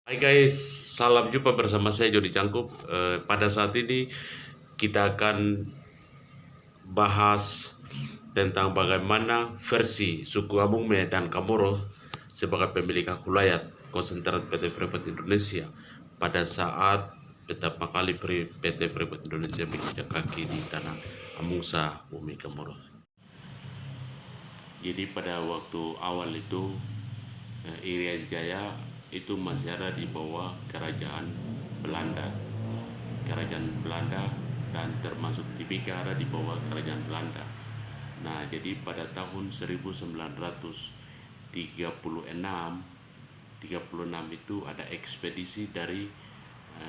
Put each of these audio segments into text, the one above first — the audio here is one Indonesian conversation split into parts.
Hai guys, salam jumpa bersama saya Jody Cangkup. Pada saat ini kita akan bahas tentang bagaimana versi suku Amungme dan Kamoro sebagai pemilik hak wilayah konsentrat PT Freeport Indonesia pada saat pertama kali PT Freeport Indonesia menginjak kaki di tanah Amungsa Bumi Kamoro. Jadi pada waktu awal itu Irian Jaya itu masih ada di bawah kerajaan Belanda. Kerajaan Belanda dan termasuk Timika ada di bawah kerajaan Belanda. Nah, jadi pada tahun 1936 itu ada ekspedisi dari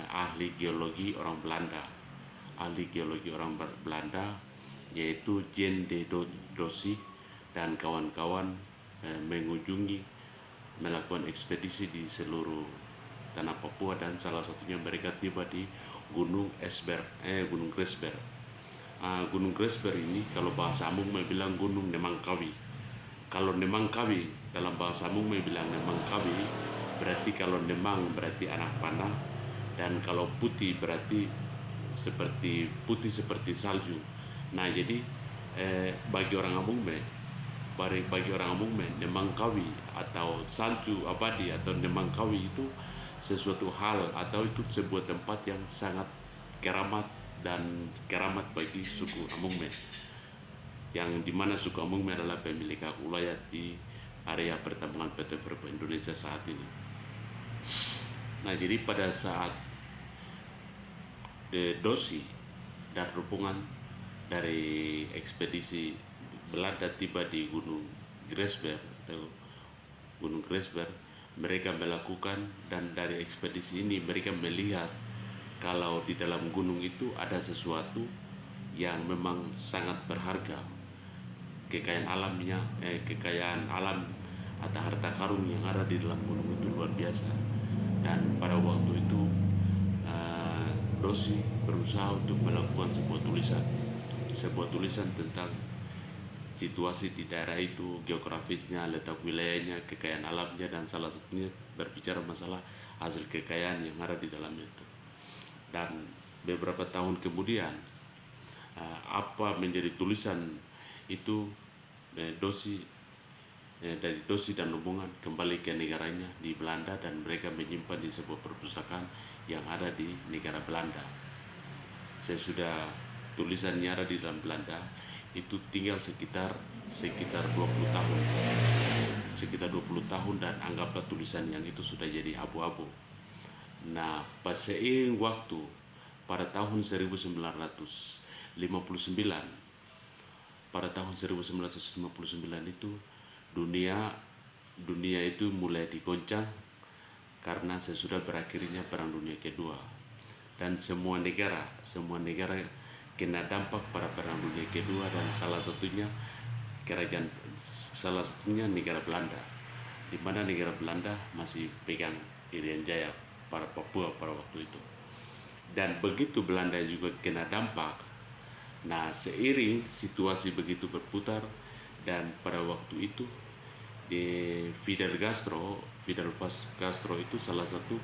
ahli geologi orang Belanda. Ahli geologi orang Belanda yaitu Jean de Dossi dan kawan-kawan mengunjungi melakukan ekspedisi di seluruh tanah Papua dan salah satunya mereka tiba di Gunung Gresber. Gunung Gresber ini kalau bahasa Amung bilang Gunung Nemangkawi. Kalau Nemangkawi dalam bahasa Amung bilang Nemangkawi berarti kalau Nemang berarti anak panah dan kalau putih berarti putih seperti salju. Nah jadi bagi orang Amungme Nemangkawi atau salju abadi atau Nemangkawi itu sesuatu hal atau itu sebuah tempat yang sangat keramat bagi suku Amungme, yang dimana suku Amungme adalah pemilik hak wilayah di area pertambangan PT Freeport Indonesia saat ini. Nah jadi pada saat Dossi dan rombongan dari ekspedisi Belanda tiba di Gunung Gresber, mereka melakukan dan dari ekspedisi ini mereka melihat kalau di dalam gunung itu ada sesuatu yang memang sangat berharga. Kekayaan alam atau harta karun yang ada di dalam gunung itu luar biasa. Dan pada waktu itu Dossi berusaha untuk melakukan sebuah tulisan tentang situasi di daerah itu, geografisnya, letak wilayahnya, kekayaan alamnya, dan salah satunya berbicara masalah hasil kekayaan yang ada di dalamnya itu. Dan beberapa tahun kemudian apa menjadi tulisan itu dari Dossi dan rombongan kembali ke negaranya di Belanda dan mereka menyimpan di sebuah perpustakaan yang ada di negara Belanda. Sesudah tulisannya ada di dalam Belanda itu tinggal sekitar 20 tahun. Sekitar 20 tahun dan anggaplah tulisan yang itu sudah jadi abu-abu. Nah, pas seiring waktu pada tahun 1959 itu dunia itu mulai digoncang karena sesudah berakhirnya Perang Dunia Kedua dan semua negara kena dampak pada Perang Dunia Kedua dan salah satunya negara Belanda, di mana negara Belanda masih pegang Irian Jaya pada Papua pada waktu itu. Dan begitu Belanda juga kena dampak, nah seiring situasi begitu berputar dan pada waktu itu Fidel Castro itu salah satu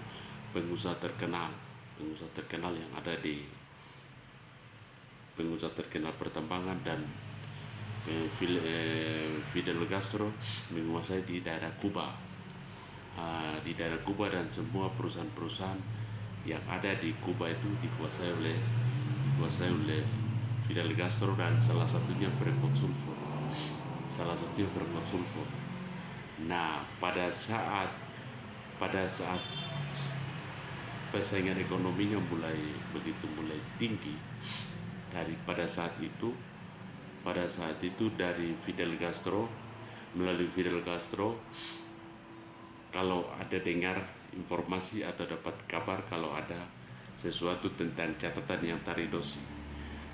pengusaha terkenal yang ada di pengusaha terkenal pertambangan dan Fidel Castro menguasai di daerah Kuba. Dan semua perusahaan-perusahaan yang ada di Kuba itu dikuasai oleh Fidel Castro dan salah satunya Freeport Sulfur. Nah, pada saat persaingan ekonominya mulai tinggi pada saat itu dari melalui Fidel Castro kalau ada dengar informasi atau dapat kabar kalau ada sesuatu tentang catatan yang dari Dossi.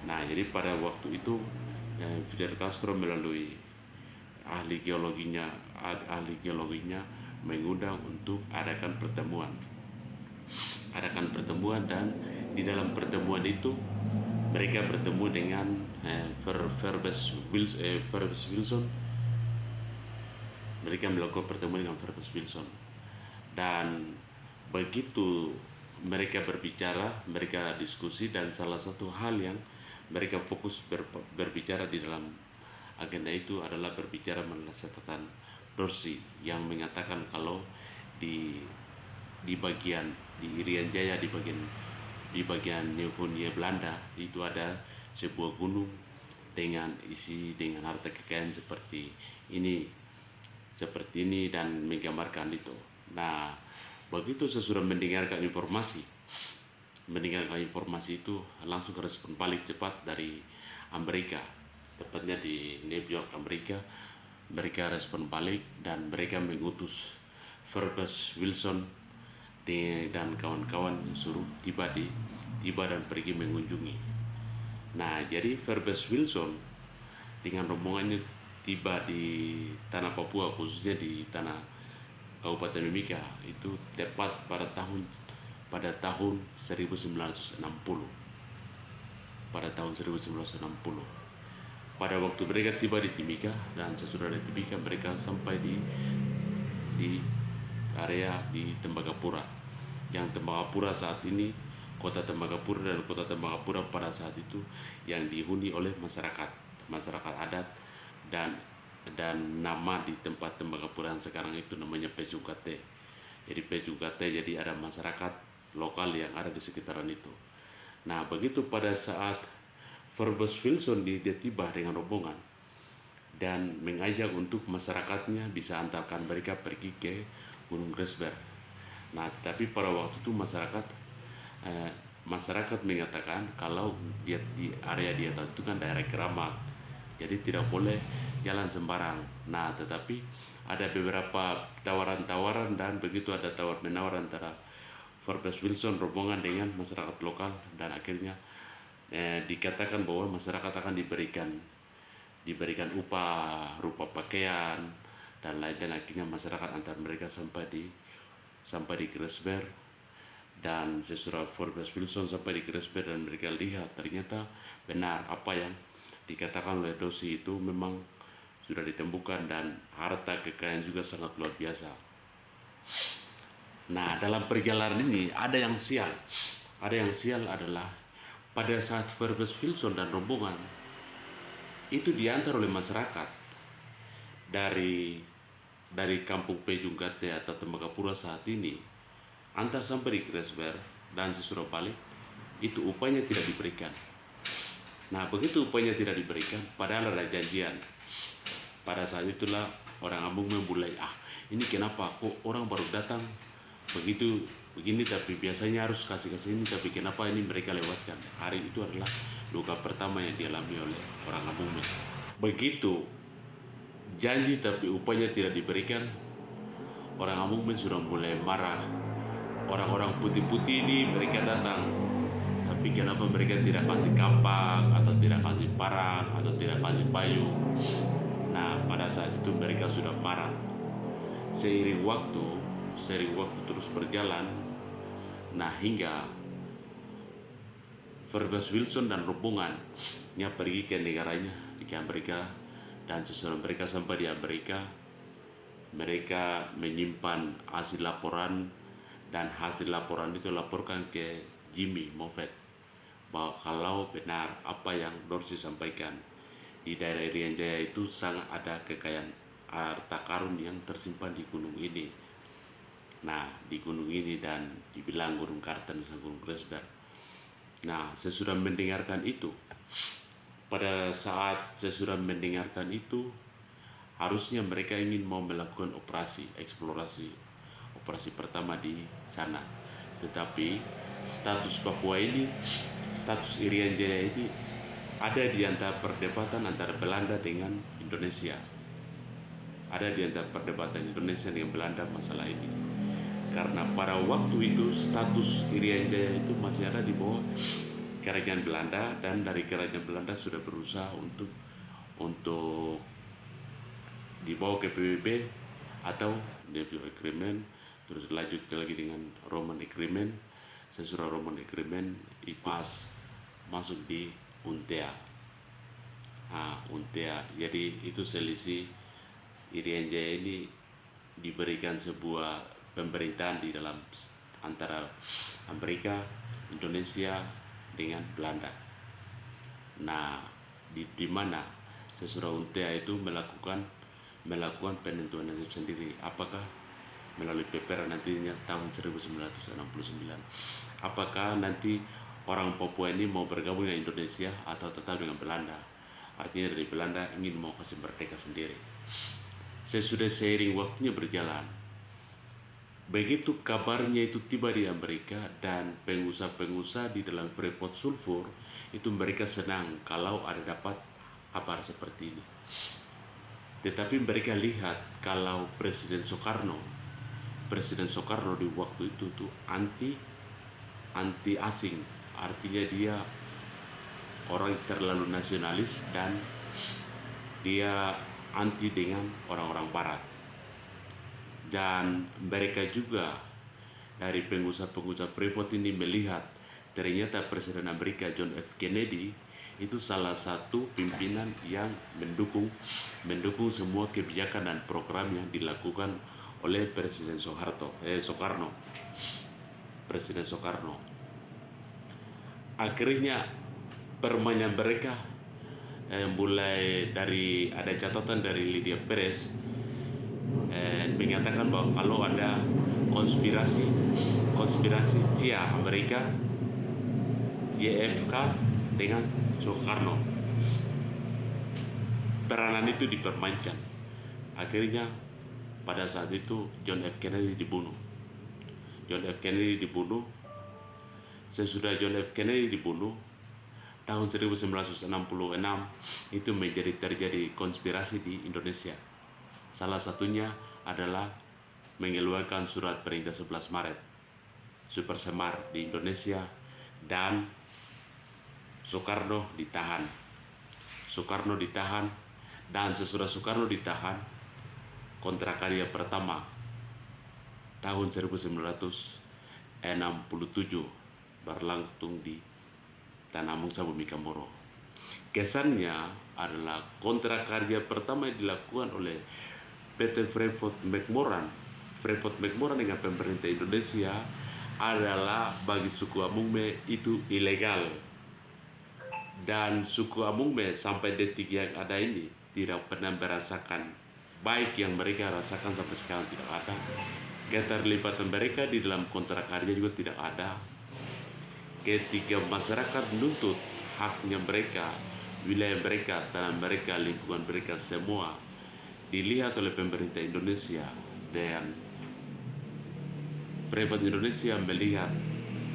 Nah, jadi pada waktu itu Fidel Castro melalui ahli geologinya mengundang untuk adakan pertemuan dan di dalam pertemuan itu mereka bertemu dengan Verbes Wilson. Mereka melakukan pertemuan dengan Verbes Wilson dan begitu mereka berbicara, mereka diskusi, dan salah satu hal yang mereka fokus berbicara di dalam agenda itu adalah berbicara mengenai catatan Dorsey yang mengatakan kalau di bagian di Irian Jaya, di bagian Newfoundland Belanda itu ada sebuah gunung dengan harta kekayaan seperti ini dan menggambarkan itu. Nah, begitu saya sudah mendengarkan informasi itu, langsung respon balik cepat dari Amerika, tepatnya di New York, Amerika. Mereka respon balik dan mereka mengutus Fergus Wilson dan kawan-kawan suruh tiba dan pergi mengunjungi. Nah, jadi Fergus Wilson dengan rombongannya tiba di tanah Papua, khususnya di tanah Kabupaten Mimika itu tepat pada tahun 1960. Pada tahun 1960. Pada waktu mereka tiba di Timika dan sesudah di Timika mereka sampai di area di Tembagapura. Yang Tembagapura saat ini, kota Tembagapura dan kota Tembagapura pada saat itu yang dihuni oleh masyarakat adat, dan nama di tempat Tembagapura yang sekarang itu namanya Pejukate. Jadi Pejukate, jadi ada masyarakat lokal yang ada di sekitaran itu. Nah, begitu pada saat Fergus Wilson dia tiba dengan rombongan dan mengajak untuk masyarakatnya bisa antarkan mereka pergi ke Gunung Grasberg. Nah, tapi pada waktu itu masyarakat mengatakan kalau di area di atas itu kan daerah keramat, jadi tidak boleh jalan sembarang. Nah, tetapi ada beberapa tawaran-tawaran dan begitu ada tawar-menawar antara Fergus Wilson rombongan dengan masyarakat lokal, dan akhirnya dikatakan bahwa masyarakat akan diberikan upah rupa pakaian dan lain-lain. Akhirnya masyarakat antar mereka sampai di Grasberg, dan sesudah Fergus Wilson sampai di Grasberg dan mereka lihat ternyata benar apa yang dikatakan oleh Dorsey itu memang sudah ditemukan, dan harta kekayaan juga sangat luar biasa. Nah, dalam perjalanan ini ada yang sial adalah pada saat Fergus Wilson dan rombongan itu diantar oleh masyarakat dari kampung Pejungkate atau Tembagapura saat ini, antar sampai di Grasberg dan sesudah balik itu upahnya tidak diberikan. Nah, begitu upahnya tidak diberikan, padahal ada janjian. Pada saat itulah orang Ambung memulai, ini kenapa kok orang baru datang begini, tapi biasanya harus kasih ini, tapi kenapa ini mereka lewatkan. Hari itu adalah luka pertama yang dialami oleh orang Ambung. Begitu janji tapi upahnya tidak diberikan, orang Ambung sudah mulai marah. Orang-orang putih-putih ini mereka datang, tapi kenapa mereka tidak kasih kampak atau tidak kasih parang atau tidak kasih payung. Nah, pada saat itu mereka sudah marah. Seiring waktu terus berjalan, nah hingga Fergus Wilson dan rombongannya pergi ke negaranya, ke Amerika, dan sesudah mereka sampai di Amerika, mereka menyimpan hasil laporan, dan hasil laporan itu laporkan ke Jimmy Moffett bahwa kalau benar apa yang Dorsey sampaikan, di daerah Irian Jaya itu sangat ada kekayaan harta karun yang tersimpan di gunung ini. Nah, di gunung ini, dan dibilang Gunung Kartens dan Gunung Grasberg. Nah, sesudah mendengarkan itu, pada saat sesudah mendengarkan itu, harusnya mereka ingin mau melakukan operasi pertama di sana. Tetapi status Irian Jaya ini ada di antara perdebatan antara Belanda dengan Indonesia. Ada di antara perdebatan Indonesia dengan Belanda masalah ini. Karena pada waktu itu status Irian Jaya itu masih ada di bawah kerajaan Belanda, dan dari kerajaan Belanda sudah berusaha untuk dibawa ke PBB atau Napier Agreement, terus lanjut lagi dengan Roman Agreement. Sesudah Roman Agreement IPAS masuk di UNTEA. UNTEA, jadi itu selisih. Irian Jaya ini diberikan sebuah pemerintahan di dalam antara Amerika, Indonesia dengan Belanda. Nah, di mana sesudah UNTEA itu melakukan penentuan nasib sendiri, apakah melalui PPR nantinya tahun 1969, apakah nanti orang Papua ini mau bergabung dengan Indonesia atau tetap dengan Belanda. Artinya dari Belanda ingin mau kasih merdeka sendiri. Sesudah seiring waktunya berjalan, begitu kabarnya itu tiba di Amerika, dan pengusaha-pengusaha di dalam Freeport Sulfur itu mereka senang kalau ada dapat kabar seperti ini. Tetapi mereka lihat kalau Presiden Soekarno di waktu itu tuh anti asing, artinya dia orang terlalu nasionalis dan dia anti dengan orang-orang barat. Dan mereka juga dari pengusaha-pengusaha Freeport ini melihat ternyata Presiden Amerika John F. Kennedy itu salah satu pimpinan yang mendukung semua kebijakan dan program yang dilakukan oleh Presiden Soekarno. Presiden Soekarno. Akhirnya permainan mereka mulai dari ada catatan dari Lydia Perez menyatakan bahwa kalau ada konspirasi CIA Amerika, JFK dengan Soekarno, peranan itu dipermainkan. Akhirnya pada saat itu John F. Kennedy dibunuh. Sesudah John F. Kennedy dibunuh tahun 1966 itu terjadi konspirasi di Indonesia. Salah satunya adalah mengeluarkan surat perintah 11 Maret Super Semar di Indonesia, dan Soekarno ditahan, dan sesudah Soekarno ditahan, kontrak karya pertama tahun 1967 berlangsung di Tanah Mungsa Bumi Kamoro. Kesannya adalah kontrak karya pertama yang dilakukan oleh PT Freeport McMoran dengan pemerintah Indonesia adalah bagi suku Amungme itu ilegal. Dan suku Amungme sampai detik yang ada ini tidak pernah merasakan baik yang mereka rasakan sampai sekarang, tidak ada. Keterlibatan mereka di dalam kontrak karya juga tidak ada. Ketika masyarakat menuntut haknya mereka, wilayah mereka, tanah mereka, lingkungan mereka, semua dilihat oleh pemerintah Indonesia, dan Freeport Indonesia melihat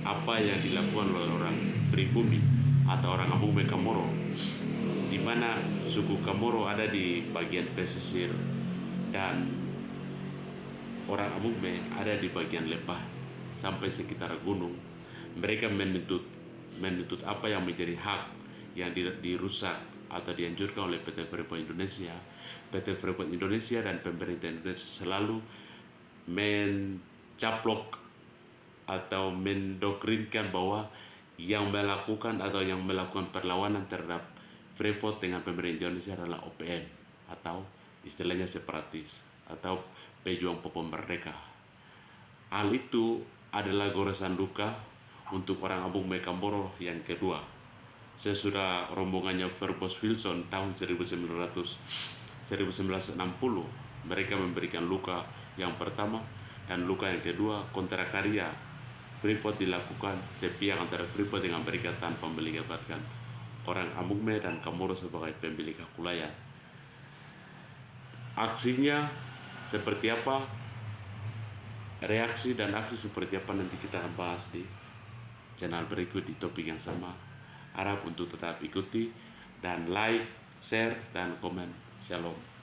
apa yang dilakukan oleh orang pribumi atau orang Amungme Kamoro, di mana suku Kamoro ada di bagian pesisir dan orang Amungme ada di bagian lembah sampai sekitar gunung. Mereka menuntut apa yang menjadi hak yang dirusak atau dihancurkan oleh PT Freeport Indonesia. PT Freeport Indonesia dan pemerintah Indonesia selalu mencaplok atau mendoktrinkan bahwa yang melakukan perlawanan terhadap Freeport dengan pemerintah Indonesia adalah OPM atau istilahnya separatis atau pejuang Papua Merdeka. Hal itu adalah goresan duka untuk orang Amungme Kamoro yang kedua. Sesudah rombongannya Verbois Wilson tahun 1960, mereka memberikan luka yang pertama dan luka yang kedua. Kontrak karya Freeport dilakukan sepihak antara Freeport dengan mereka tanpa melibatkan orang Amungme dan Kamoro sebagai pemilik hak wilayah. Aksinya seperti apa, reaksi dan aksi seperti apa nanti kita bahas di channel berikut di topik yang sama. Harap untuk tetap ikuti dan like, share, dan komen. Shalom.